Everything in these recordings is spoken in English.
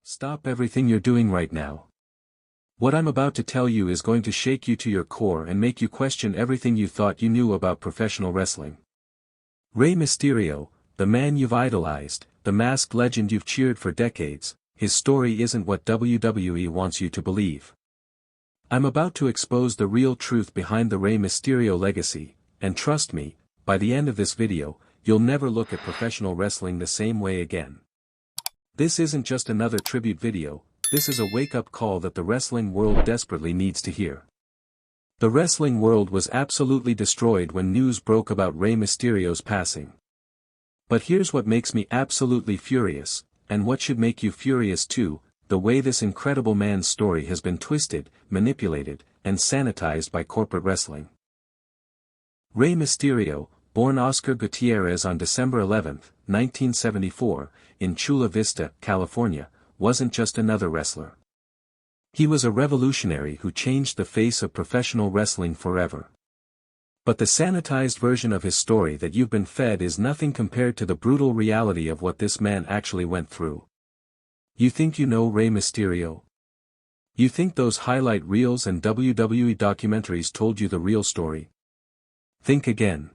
Stop everything you're doing right now. What I'm about to tell you is going to shake you to your core and make you question everything you thought you knew about professional wrestling. Rey Mysterio, the man you've idolized, the masked legend you've cheered for decades, his story isn't what WWE wants you to believe. I'm about to expose the real truth behind the Rey Mysterio legacy, and trust me, by the end of this video, you'll never look at professional wrestling the same way again. This isn't just another tribute video, this is a wake-up call that the wrestling world desperately needs to hear. The wrestling world was absolutely destroyed when news broke about Rey Mysterio's passing. But here's what makes me absolutely furious, and what should make you furious too, the way this incredible man's story has been twisted, manipulated, and sanitized by corporate wrestling. Rey Mysterio, born Oscar Gutierrez on December 11, 1974, in Chula Vista, California, wasn't just another wrestler. He was a revolutionary who changed the face of professional wrestling forever. But the sanitized version of his story that you've been fed is nothing compared to the brutal reality of what this man actually went through. You think you know Rey Mysterio? You think those highlight reels and WWE documentaries told you the real story? Think again.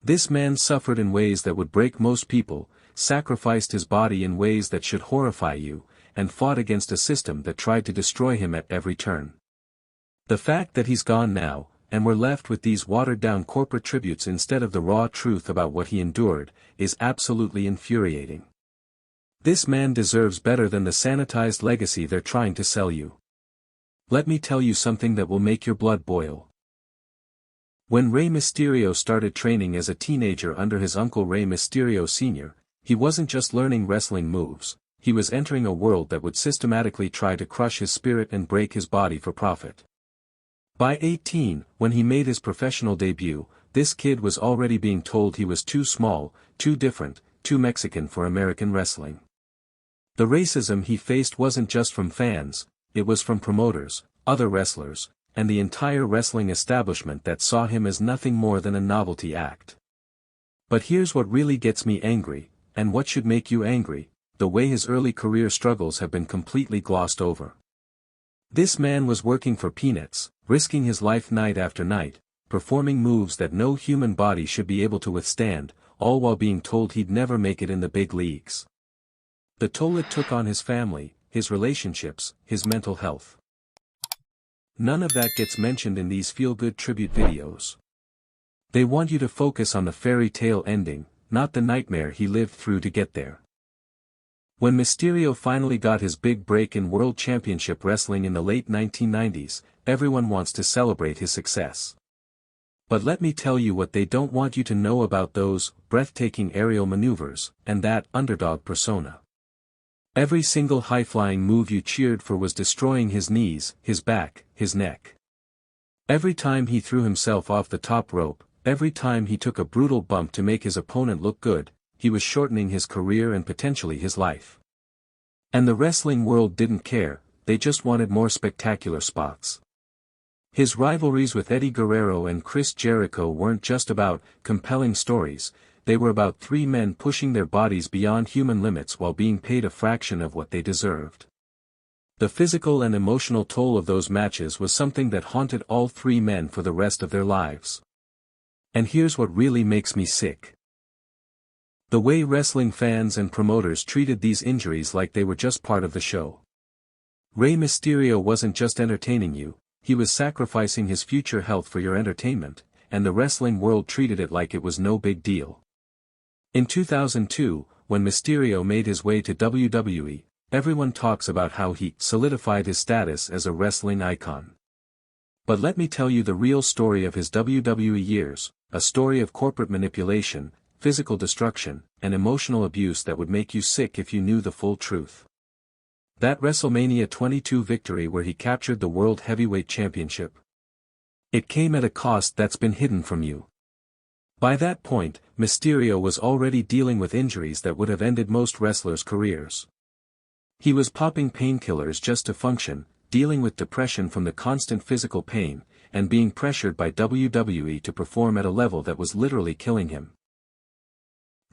This man suffered in ways that would break most people, sacrificed his body in ways that should horrify you, and fought against a system that tried to destroy him at every turn. The fact that he's gone now, and we're left with these watered-down corporate tributes instead of the raw truth about what he endured, is absolutely infuriating. This man deserves better than the sanitized legacy they're trying to sell you. Let me tell you something that will make your blood boil. When Rey Mysterio started training as a teenager under his uncle Rey Mysterio Sr., he wasn't just learning wrestling moves, he was entering a world that would systematically try to crush his spirit and break his body for profit. By 18, when he made his professional debut, this kid was already being told he was too small, too different, too Mexican for American wrestling. The racism he faced wasn't just from fans, it was from promoters, other wrestlers, and the entire wrestling establishment that saw him as nothing more than a novelty act. But here's what really gets me angry, and what should make you angry, the way his early career struggles have been completely glossed over. This man was working for peanuts, risking his life night after night, performing moves that no human body should be able to withstand, all while being told he'd never make it in the big leagues. The toll it took on his family, his relationships, his mental health. None of that gets mentioned in these feel-good tribute videos. They want you to focus on the fairy tale ending, not the nightmare he lived through to get there. When Mysterio finally got his big break in World Championship Wrestling in the late 1990s, everyone wants to celebrate his success. But let me tell you what they don't want you to know about those breathtaking aerial maneuvers, and that underdog persona. Every single high-flying move you cheered for was destroying his knees, his back, his neck. Every time he threw himself off the top rope, every time he took a brutal bump to make his opponent look good, he was shortening his career and potentially his life. And the wrestling world didn't care, they just wanted more spectacular spots. His rivalries with Eddie Guerrero and Chris Jericho weren't just about compelling stories, they were about three men pushing their bodies beyond human limits while being paid a fraction of what they deserved. The physical and emotional toll of those matches was something that haunted all three men for the rest of their lives. And here's what really makes me sick. The way wrestling fans and promoters treated these injuries like they were just part of the show. Rey Mysterio wasn't just entertaining you, he was sacrificing his future health for your entertainment, and the wrestling world treated it like it was no big deal. In 2002, when Mysterio made his way to WWE, everyone talks about how he solidified his status as a wrestling icon. But let me tell you the real story of his WWE years, a story of corporate manipulation, physical destruction, and emotional abuse that would make you sick if you knew the full truth. That WrestleMania 22 victory where he captured the World Heavyweight Championship. It came at a cost that's been hidden from you. By that point, Mysterio was already dealing with injuries that would have ended most wrestlers' careers. He was popping painkillers just to function, dealing with depression from the constant physical pain, and being pressured by WWE to perform at a level that was literally killing him.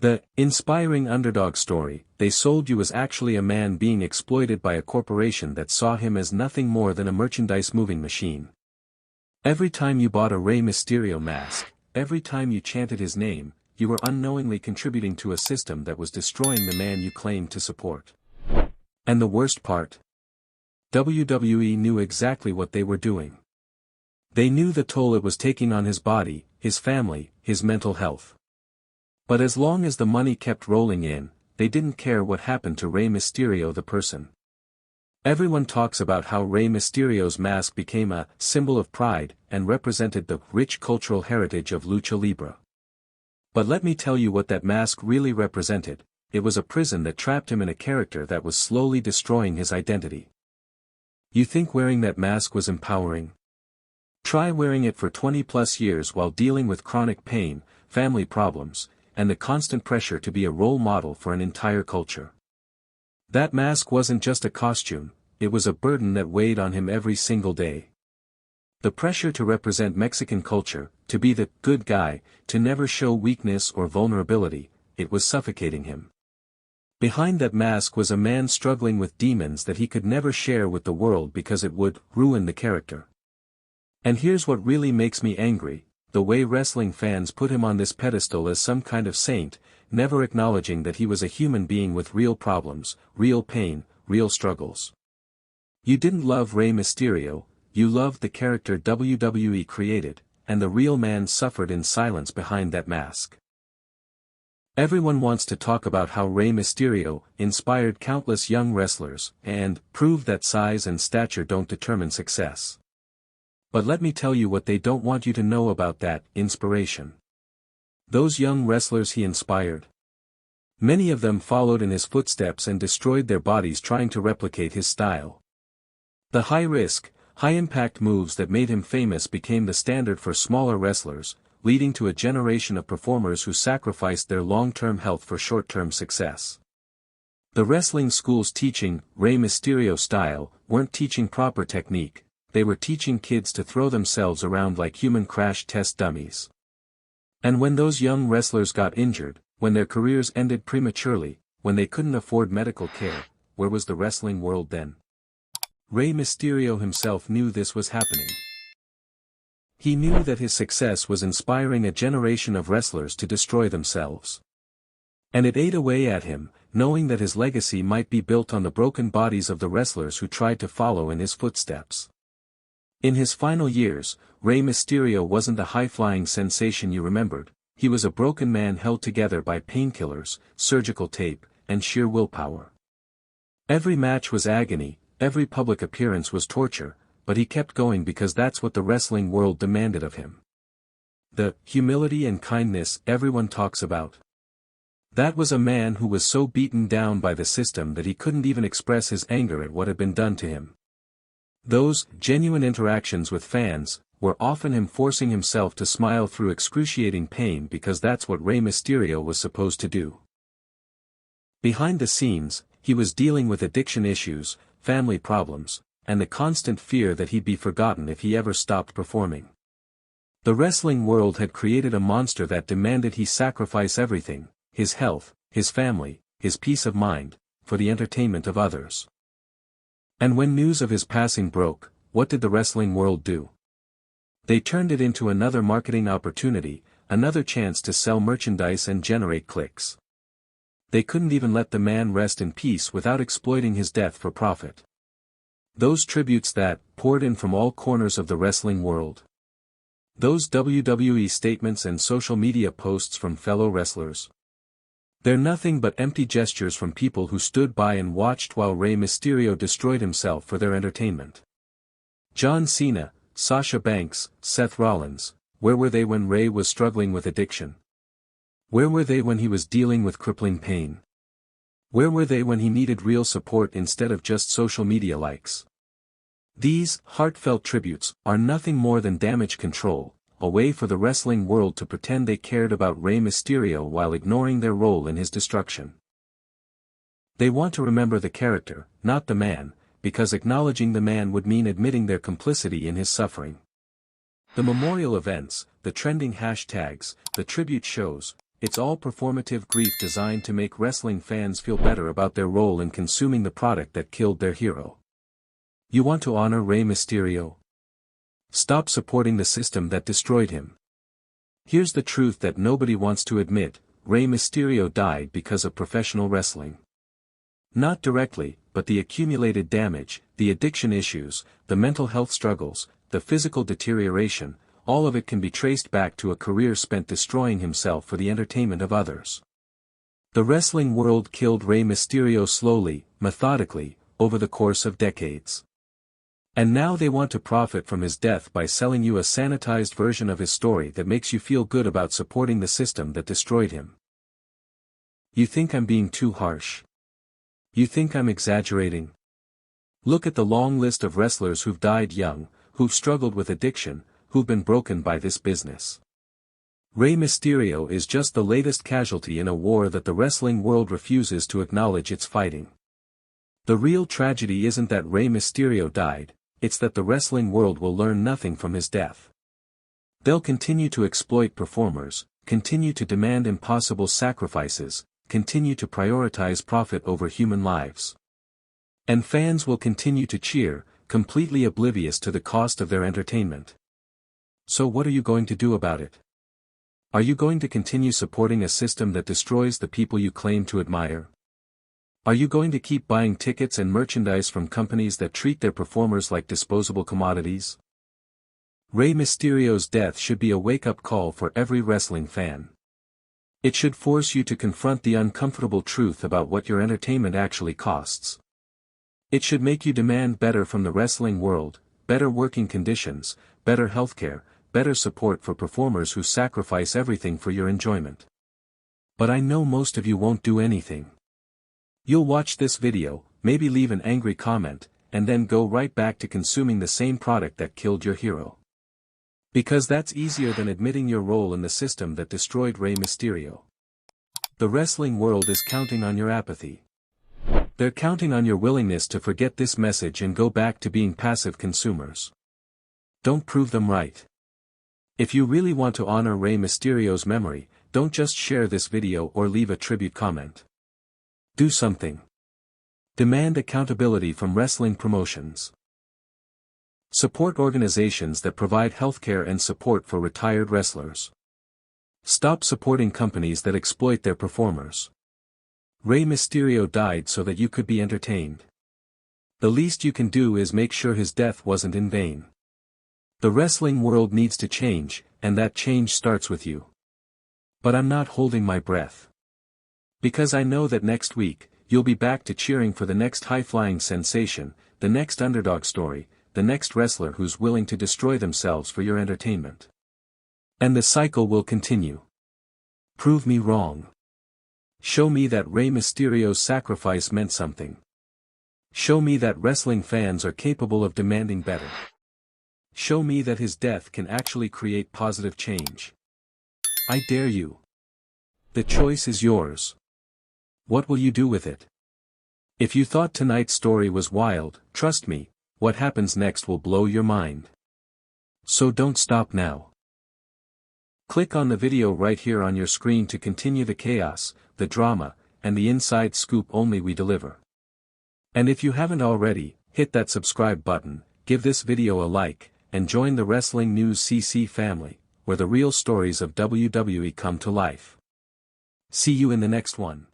The inspiring underdog story they sold you was actually a man being exploited by a corporation that saw him as nothing more than a merchandise-moving machine. Every time you bought a Rey Mysterio mask, every time you chanted his name, you were unknowingly contributing to a system that was destroying the man you claimed to support. And the worst part? WWE knew exactly what they were doing. They knew the toll it was taking on his body, his family, his mental health. But as long as the money kept rolling in, they didn't care what happened to Rey Mysterio the person. Everyone talks about how Rey Mysterio's mask became a symbol of pride and represented the rich cultural heritage of Lucha Libre. But let me tell you what that mask really represented. It was a prison that trapped him in a character that was slowly destroying his identity. You think wearing that mask was empowering? Try wearing it for 20+ years while dealing with chronic pain, family problems, and the constant pressure to be a role model for an entire culture. That mask wasn't just a costume, it was a burden that weighed on him every single day. The pressure to represent Mexican culture, to be the good guy, to never show weakness or vulnerability, it was suffocating him. Behind that mask was a man struggling with demons that he could never share with the world because it would ruin the character. And here's what really makes me angry, the way wrestling fans put him on this pedestal as some kind of saint, never acknowledging that he was a human being with real problems, real pain, real struggles. You didn't love Rey Mysterio, you loved the character WWE created, and the real man suffered in silence behind that mask. Everyone wants to talk about how Rey Mysterio inspired countless young wrestlers and proved that size and stature don't determine success. But let me tell you what they don't want you to know about that inspiration. Those young wrestlers he inspired. Many of them followed in his footsteps and destroyed their bodies trying to replicate his style. The high-risk, high-impact moves that made him famous became the standard for smaller wrestlers, leading to a generation of performers who sacrificed their long-term health for short-term success. The wrestling schools teaching Rey Mysterio style weren't teaching proper technique. They were teaching kids to throw themselves around like human crash test dummies. And when those young wrestlers got injured, when their careers ended prematurely, when they couldn't afford medical care, where was the wrestling world then? Rey Mysterio himself knew this was happening. He knew that his success was inspiring a generation of wrestlers to destroy themselves. And it ate away at him, knowing that his legacy might be built on the broken bodies of the wrestlers who tried to follow in his footsteps. In his final years, Rey Mysterio wasn't the high-flying sensation you remembered, he was a broken man held together by painkillers, surgical tape, and sheer willpower. Every match was agony, every public appearance was torture, but he kept going because that's what the wrestling world demanded of him. The humility and kindness everyone talks about. That was a man who was so beaten down by the system that he couldn't even express his anger at what had been done to him. Those genuine interactions with fans were often him forcing himself to smile through excruciating pain because that's what Rey Mysterio was supposed to do. Behind the scenes, he was dealing with addiction issues, family problems, and the constant fear that he'd be forgotten if he ever stopped performing. The wrestling world had created a monster that demanded he sacrifice everything, his health, his family, his peace of mind, for the entertainment of others. And when news of his passing broke, what did the wrestling world do? They turned it into another marketing opportunity, another chance to sell merchandise and generate clicks. They couldn't even let the man rest in peace without exploiting his death for profit. Those tributes that poured in from all corners of the wrestling world. Those WWE statements and social media posts from fellow wrestlers. They're nothing but empty gestures from people who stood by and watched while Rey Mysterio destroyed himself for their entertainment. John Cena, Sasha Banks, Seth Rollins, where were they when Rey was struggling with addiction? Where were they when he was dealing with crippling pain? Where were they when he needed real support instead of just social media likes? These heartfelt tributes are nothing more than damage control, a way for the wrestling world to pretend they cared about Rey Mysterio while ignoring their role in his destruction. They want to remember the character, not the man, because acknowledging the man would mean admitting their complicity in his suffering. The memorial events, the trending hashtags, the tribute shows, it's all performative grief designed to make wrestling fans feel better about their role in consuming the product that killed their hero. You want to honor Rey Mysterio? Stop supporting the system that destroyed him. Here's the truth that nobody wants to admit: Rey Mysterio died because of professional wrestling. Not directly, but the accumulated damage, the addiction issues, the mental health struggles, the physical deterioration, all of it can be traced back to a career spent destroying himself for the entertainment of others. The wrestling world killed Rey Mysterio slowly, methodically, over the course of decades. And now they want to profit from his death by selling you a sanitized version of his story that makes you feel good about supporting the system that destroyed him. You think I'm being too harsh? You think I'm exaggerating? Look at the long list of wrestlers who've died young, who've struggled with addiction, who've been broken by this business. Rey Mysterio is just the latest casualty in a war that the wrestling world refuses to acknowledge it's fighting. The real tragedy isn't that Rey Mysterio died, it's that the wrestling world will learn nothing from his death. They'll continue to exploit performers, continue to demand impossible sacrifices, continue to prioritize profit over human lives. And fans will continue to cheer, completely oblivious to the cost of their entertainment. So what are you going to do about it? Are you going to continue supporting a system that destroys the people you claim to admire? Are you going to keep buying tickets and merchandise from companies that treat their performers like disposable commodities? Rey Mysterio's death should be a wake-up call for every wrestling fan. It should force you to confront the uncomfortable truth about what your entertainment actually costs. It should make you demand better from the wrestling world, better working conditions, better healthcare, better support for performers who sacrifice everything for your enjoyment. But I know most of you won't do anything. You'll watch this video, maybe leave an angry comment, and then go right back to consuming the same product that killed your hero. Because that's easier than admitting your role in the system that destroyed Rey Mysterio. The wrestling world is counting on your apathy. They're counting on your willingness to forget this message and go back to being passive consumers. Don't prove them right. If you really want to honor Rey Mysterio's memory, don't just share this video or leave a tribute comment. Do something. Demand accountability from wrestling promotions. Support organizations that provide healthcare and support for retired wrestlers. Stop supporting companies that exploit their performers. Rey Mysterio died so that you could be entertained. The least you can do is make sure his death wasn't in vain. The wrestling world needs to change, and that change starts with you. But I'm not holding my breath. Because I know that next week, you'll be back to cheering for the next high-flying sensation, the next underdog story, the next wrestler who's willing to destroy themselves for your entertainment. And the cycle will continue. Prove me wrong. Show me that Rey Mysterio's sacrifice meant something. Show me that wrestling fans are capable of demanding better. Show me that his death can actually create positive change. I dare you. The choice is yours. What will you do with it? If you thought tonight's story was wild, trust me, what happens next will blow your mind. So don't stop now. Click on the video right here on your screen to continue the chaos, the drama, and the inside scoop only we deliver. And if you haven't already, hit that subscribe button, give this video a like, and join the Wrestling News CC family, where the real stories of WWE come to life. See you in the next one.